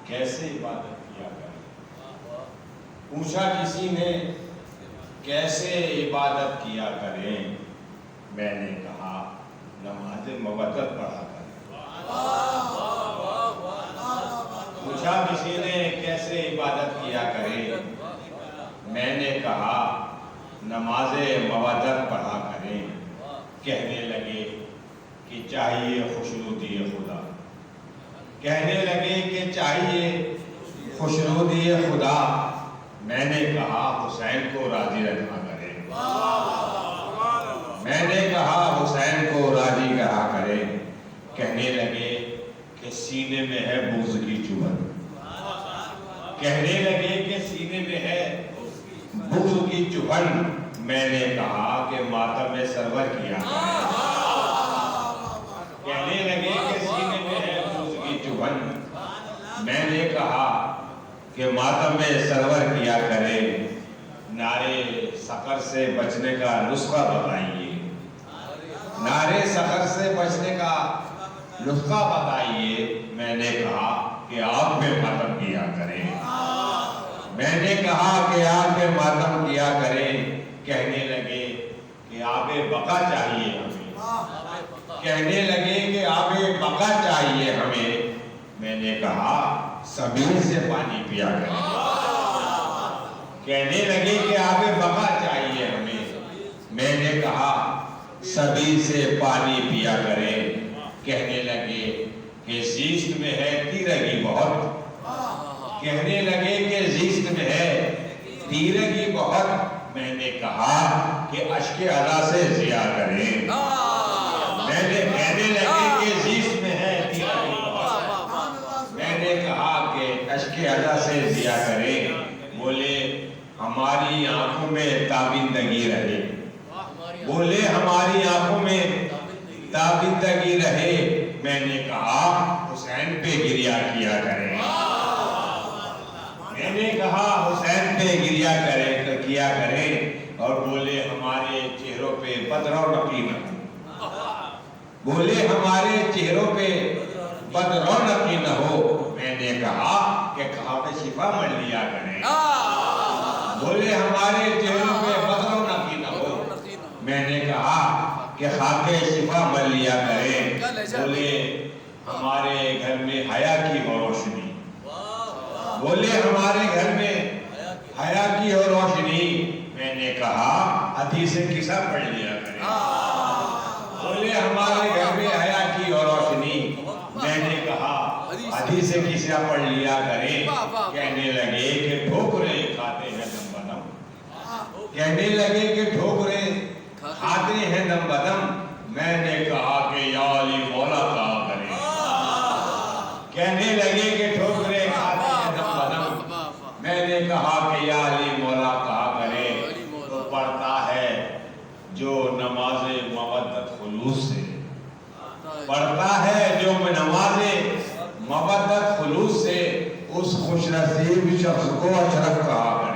کیسے عبادت کیا کریں. پوچھا کسی نے کیسے عبادت کیا کریں؟ میں نے کہا نماز مودت پڑھا کریں. پوچھا کسی نے کیسے عبادت کیا کریں؟ میں نے کہا نماز مودت پڑھا کریں. کہنے لگے کہ چاہیے خوشنودی خدا. کہنے لگے کہ چاہیے خوشنودی خدا. میں نے کہا حسین کو راضی رکھا کرے. میں نے کہا حسین کو راضی رہا کرے. کہنے لگے کہ سینے میں ہے بغض کی چبھن. کہنے لگے کہ سینے میں ہے بغض کی چبھن. میں نے کہا کہ ماتم سرور کیا کرے. کہنے لگے کہ سینے میں ہے بغض کی چبھن. میں نے کہا کہ ماتم سرور کیا کرے. نعرے سقر سے بچنے کا نسخہ بتائیے. نعرے سقر سے بچنے کا نسخہ بتائیے. میں نے کہا کہ آپ پہ ماتم کیا کریں. میں نے کہا کہ آپ پہ ماتم کیا کریں. کہنے لگے کہ آب بقا چاہیے ہمیں. کہنے لگے کہ آب بقا چاہیے ہمیں. میں نے کہا سبیل سے پانی پیا کریں. کہنے لگے کہ آب بقا چاہیے ہمیں. میں نے کہا سبیل سے پانی پیا کریں. کہنے لگے کہ زیست میں ہے تیرگی بہت. کہنے لگے کہ زیست میں ہے تیرگی بہت. میں نے کہا کہ اشک ادا سے ضیا کریں. میں نے کہنے لگے کہ زیست میں ہے تیرگی بہت. میں نے کہا کہ اشک ادا سے ضیا کریں. بولے ہماری آنکھوں میں تابندگی رہے. بولے ہماری آنکھوں میں تابندگی رہے. میں نے کہا حسین پہ گریا کیا کریں. میں نے کہا حسین پہ گریا کیا کریں. اور بولے ہمارے چہروں پہ بدرونقی نہ ہو. بولے ہمارے چہروں پہ بدرونقی نہ ہو. میں نے کہا کہ خاک شفا مل لیا کریں. بولے ہمارے چہروں پہ بدرونقی نہ ہو. میں نے کہا کہ خاک شفا مل لیا کریں. بولے ہمارے گھر میں حیا کی ہو روشنی. بولے ہمارے گھر میں حیا کی ہو روشنی. میں نے کہا حدیث قصہ پڑھ لیا کریں. بولے ہمارے گھر میں حیا کی ہو روشنی. میں نے کہا حدیث قصہ پڑھ لیا کریں. کہنے لگے کہ ٹھوکریں کھاتے ہیں دم بدم. کہنے لگے کہ ٹھوکریں کھاتے ہیں دم بدم. میں نے کہا کہ یا علی مولا کہا کریں. کہنے لگے کہ ٹھوکریں کھاتے ہیں دم بدم. میں نے کہا کہ یا علی مولا کہا کریں. تو پڑھتا ہے جو نماز مودت خلوص سے. پڑھتا ہے جو نماز مودت خلوص سے اس خوش نصیب شخص کو اشرف کہا کریں.